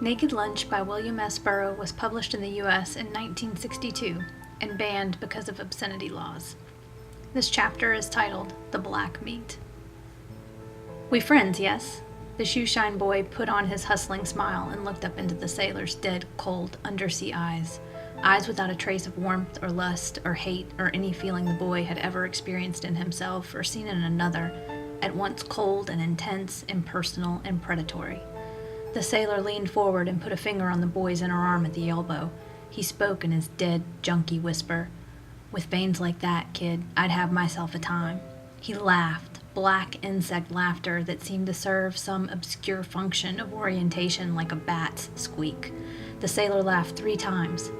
Naked Lunch by William S. Burroughs was published in the U.S. in 1962 and banned because of obscenity laws. This chapter is titled The Black Meat. "We friends, yes?" The shoeshine boy put on his hustling smile and looked up into the sailor's dead, cold, undersea eyes. Eyes without a trace of warmth or lust or hate or any feeling the boy had ever experienced in himself or seen in another, at once cold and intense, impersonal and predatory. The sailor leaned forward and put a finger on the boy's inner arm at the elbow. He spoke in his dead, junky whisper. "With veins like that, kid, I'd have myself a time." He laughed, black insect laughter that seemed to serve some obscure function of orientation like a bat's squeak. The sailor laughed 3 times.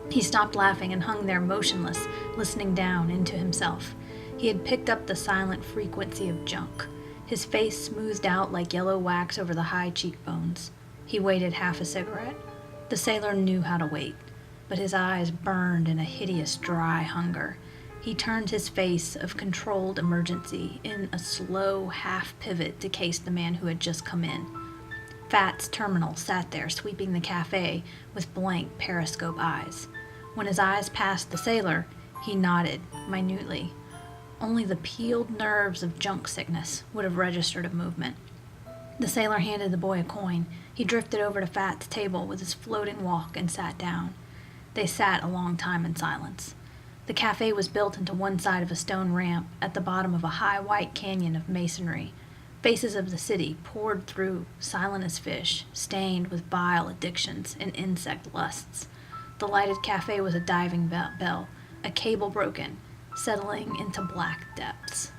He stopped laughing and hung there motionless, listening down into himself. He had picked up the silent frequency of junk. His face smoothed out like yellow wax over the high cheekbones. He waited half a cigarette. The sailor knew how to wait, but his eyes burned in a hideous dry hunger. He turned his face of controlled emergency in a slow half-pivot to case the man who had just come in. Fats Terminal sat there sweeping the cafe with blank periscope eyes. When his eyes passed the sailor, he nodded minutely. Only the peeled nerves of junk sickness would have registered a movement. The sailor handed the boy a coin. He drifted over to Fat's table with his floating walk and sat down. They sat a long time in silence. The cafe was built into one side of a stone ramp at the bottom of a high white canyon of masonry. Faces of the city poured through, silent as fish, stained with bile addictions and insect lusts. The lighted cafe was a diving bell, a cable broken, settling into black depths.